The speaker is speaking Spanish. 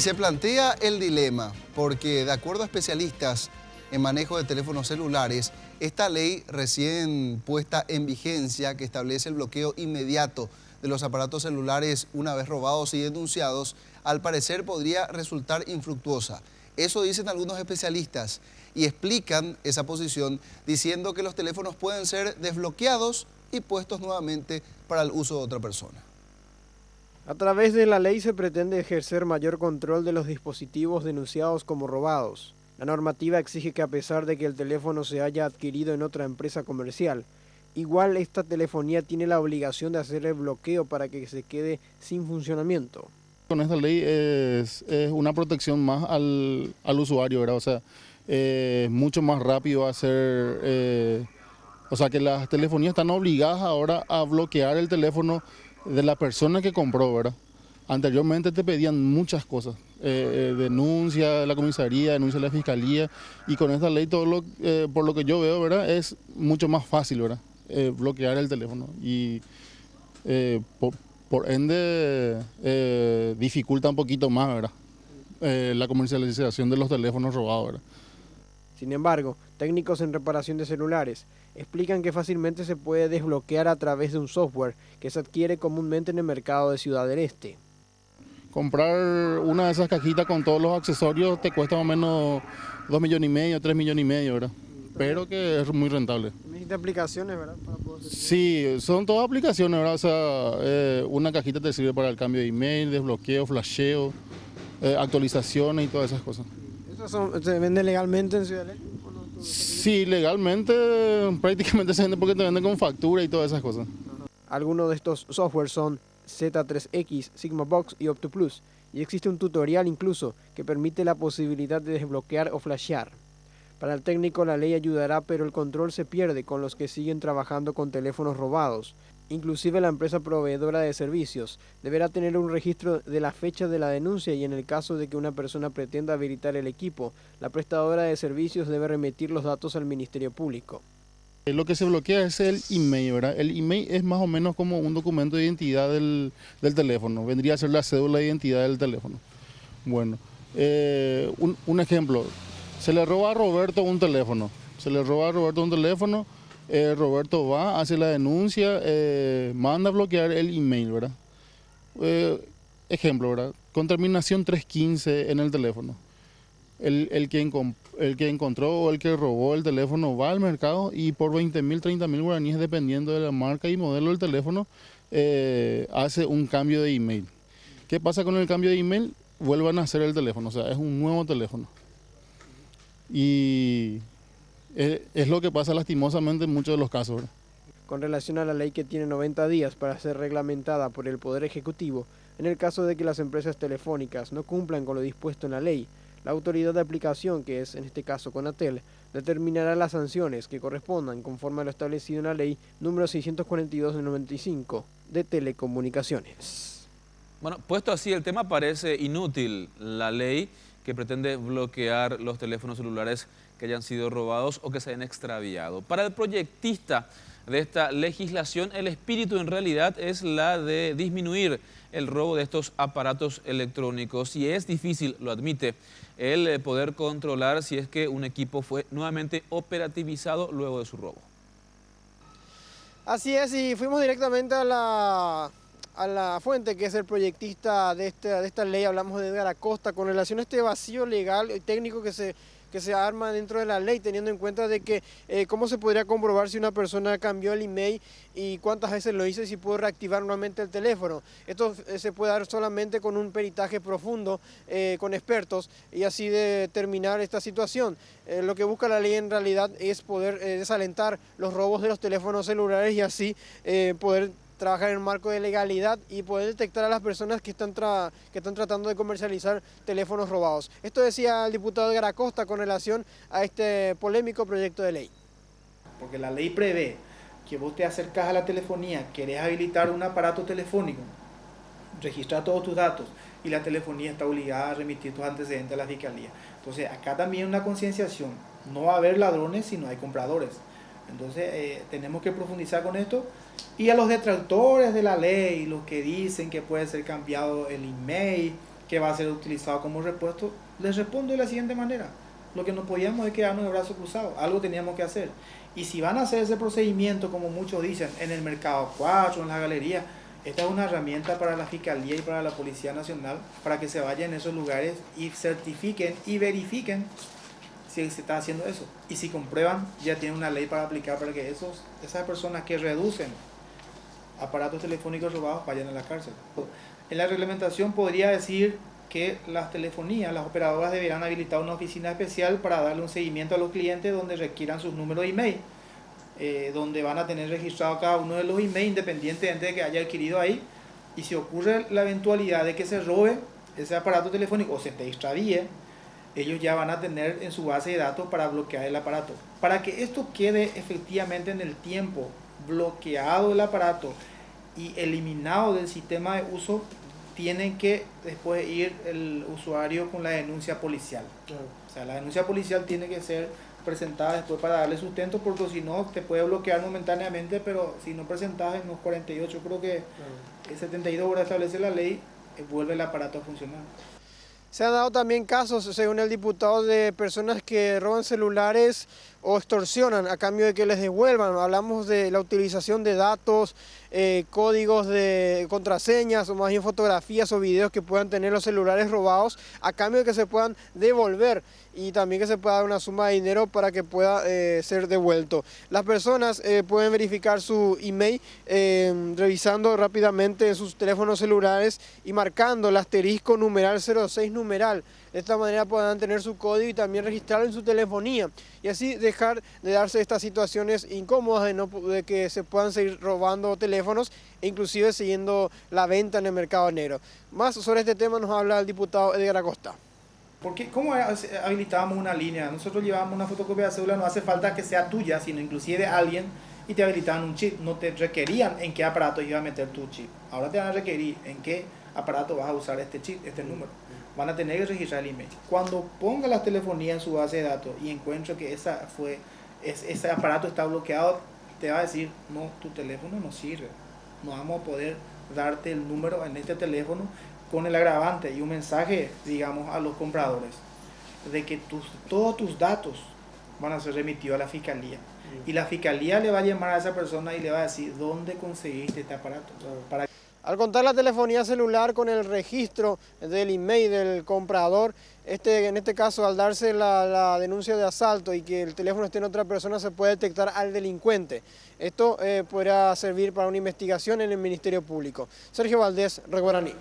se plantea el dilema, porque de acuerdo a especialistas en manejo de teléfonos celulares, esta ley recién puesta en vigencia que establece el bloqueo inmediato de los aparatos celulares una vez robados y denunciados, al parecer podría resultar infructuosa. Eso dicen algunos especialistas y explican esa posición diciendo que los teléfonos pueden ser desbloqueados y puestos nuevamente para el uso de otra persona. A través de la ley se pretende ejercer mayor control de los dispositivos denunciados como robados. La normativa exige que a pesar de que el teléfono se haya adquirido en otra empresa comercial, igual esta telefonía tiene la obligación de hacer el bloqueo para que se quede sin funcionamiento. Con esta ley es una protección más al usuario, ¿verdad? O sea, mucho más rápido hacer, o sea, que las telefonías están obligadas ahora a bloquear el teléfono de la persona que compró, ¿verdad? Anteriormente te pedían muchas cosas, denuncia de la comisaría, denuncia de la fiscalía, y con esta ley todo por lo que yo veo, ¿verdad? Es mucho más fácil, ¿verdad? Bloquear el teléfono y por ende dificulta un poquito más, ¿verdad? La comercialización de los teléfonos robados, ¿verdad? Sin embargo, técnicos en reparación de celulares explican que fácilmente se puede desbloquear a través de un software que se adquiere comúnmente en el mercado de Ciudad del Este. Comprar una de esas cajitas con todos los accesorios te cuesta más o menos 2,5 millones, 3,5 millones, ¿verdad? Pero que es muy rentable. Necesita aplicaciones, ¿verdad? Para poder... Sí, son todas aplicaciones, ¿verdad? O sea, una cajita te sirve para el cambio de email, desbloqueo, flasheo, actualizaciones y todas esas cosas. ¿Se vende legalmente en Ciudad del Este? Sí, legalmente prácticamente se vende porque te venden con factura y todas esas cosas. Algunos de estos softwares son Z3X, Sigmabox y OptoPlus, y existe un tutorial incluso que permite la posibilidad de desbloquear o flashear. Para el técnico la ley ayudará, pero el control se pierde con los que siguen trabajando con teléfonos robados. Inclusive la empresa proveedora de servicios deberá tener un registro de la fecha de la denuncia y en el caso de que una persona pretenda habilitar el equipo, la prestadora de servicios debe remitir los datos al Ministerio Público. Lo que se bloquea es el email, ¿verdad? El email es más o menos como un documento de identidad del teléfono, vendría a ser la cédula de identidad del teléfono. Bueno, un ejemplo, se le roba a Roberto un teléfono, Roberto va, hace la denuncia, manda a bloquear el email, ¿verdad? Ejemplo, ¿verdad? Con terminación 315 en el teléfono. El que encontró o el que robó el teléfono va al mercado y por 20.000, 30.000 guaraníes, dependiendo de la marca y modelo del teléfono, hace un cambio de email. ¿Qué pasa con el cambio de email? Vuelvan a hacer el teléfono, o sea, es un nuevo teléfono. Y es lo que pasa lastimosamente en muchos de los casos, ¿verdad? Con relación a la ley que tiene 90 días para ser reglamentada por el Poder Ejecutivo, en el caso de que las empresas telefónicas no cumplan con lo dispuesto en la ley, la autoridad de aplicación, que es en este caso Conatel, determinará las sanciones que correspondan conforme a lo establecido en la ley número 642 del 95 de telecomunicaciones. Bueno, puesto así el tema, parece inútil la ley que pretende bloquear los teléfonos celulares que hayan sido robados o que se hayan extraviado. Para el proyectista de esta legislación, el espíritu en realidad es la de disminuir el robo de estos aparatos electrónicos y es difícil, lo admite, el poder controlar si es que un equipo fue nuevamente operativizado luego de su robo. Así es, y fuimos directamente a la fuente, que es el proyectista de esta ley. Hablamos de Edgar Acosta con relación a este vacío legal y técnico que se arma dentro de la ley, teniendo en cuenta de que cómo se podría comprobar si una persona cambió el email y cuántas veces lo hizo y si pudo reactivar nuevamente el teléfono. Esto se puede dar solamente con un peritaje profundo con expertos y así determinar esta situación. Lo que busca la ley en realidad es poder desalentar los robos de los teléfonos celulares y así poder trabajar en un marco de legalidad y poder detectar a las personas que están tratando de comercializar teléfonos robados. Esto decía el diputado Edgar Acosta con relación a este polémico proyecto de ley. Porque la ley prevé que vos te acercas a la telefonía, querés habilitar un aparato telefónico, registrar todos tus datos y la telefonía está obligada a remitir tus antecedentes a la fiscalía. Entonces acá también una concienciación, no va a haber ladrones si no hay compradores. Entonces tenemos que profundizar con esto. Y a los detractores de la ley, los que dicen que puede ser cambiado el email, que va a ser utilizado como repuesto, les respondo de la siguiente manera. Lo que no podíamos es quedarnos de brazos cruzados, algo teníamos que hacer. Y si van a hacer ese procedimiento, como muchos dicen, en el Mercado 4, en la galería, esta es una herramienta para la Fiscalía y para la Policía Nacional, para que se vayan a esos lugares y certifiquen y verifiquen si se está haciendo eso. Y si comprueban, ya tienen una ley para aplicar para que esas personas que reducen aparatos telefónicos robados vayan a la cárcel. En la reglamentación podría decir que las telefonías, las operadoras deberán habilitar una oficina especial para darle un seguimiento a los clientes donde requieran sus números de email, donde van a tener registrado cada uno de los emails independientemente de que haya adquirido ahí. Y si ocurre la eventualidad de que se robe ese aparato telefónico o se te extravíe, ellos ya van a tener en su base de datos para bloquear el aparato. Para que esto quede efectivamente en el tiempo bloqueado el aparato y eliminado del sistema de uso, tienen que después ir el usuario con la denuncia policial. Claro. O sea, la denuncia policial tiene que ser presentada después para darle sustento, porque si no te puede bloquear momentáneamente, pero si no presentas en los 48, creo que claro, 72 horas establece la ley, vuelve el aparato a funcionar. Se han dado también casos, según el diputado, de personas que roban celulares o extorsionan a cambio de que les devuelvan. Hablamos de la utilización de datos, códigos de contraseñas o más bien fotografías o videos que puedan tener los celulares robados a cambio de que se puedan devolver y también que se pueda dar una suma de dinero para que pueda ser devuelto. Las personas pueden verificar su email revisando rápidamente en sus teléfonos celulares y marcando el asterisco numeral 06 numeral. De esta manera podrán tener su código y también registrarlo en su telefonía y así dejar de darse estas situaciones incómodas de que se puedan seguir robando teléfonos e inclusive siguiendo la venta en el mercado negro. Más sobre este tema nos habla el diputado Edgar Acosta. Porque ¿cómo habilitábamos una línea? Nosotros llevábamos una fotocopia de cédula, no hace falta que sea tuya, sino inclusive de alguien, y te habilitaban un chip. No te requerían en qué aparato iba a meter tu chip. Ahora te van a requerir en qué aparato vas a usar este chip, este número. Van a tener que registrar el email. Cuando ponga las telefonías en su base de datos y encuentre que ese aparato está bloqueado, te va a decir, no, tu teléfono no sirve. No vamos a poder darte el número en este teléfono, con el agravante y un mensaje, digamos, a los compradores de que todos tus datos van a ser remitidos a la Fiscalía. Y la Fiscalía le va a llamar a esa persona y le va a decir dónde conseguiste este aparato. Al contar la telefonía celular con el registro del email del comprador, en este caso al darse la denuncia de asalto y que el teléfono esté en otra persona, se puede detectar al delincuente. Esto podrá servir para una investigación en el Ministerio Público. Sergio Valdés, Reguaraní.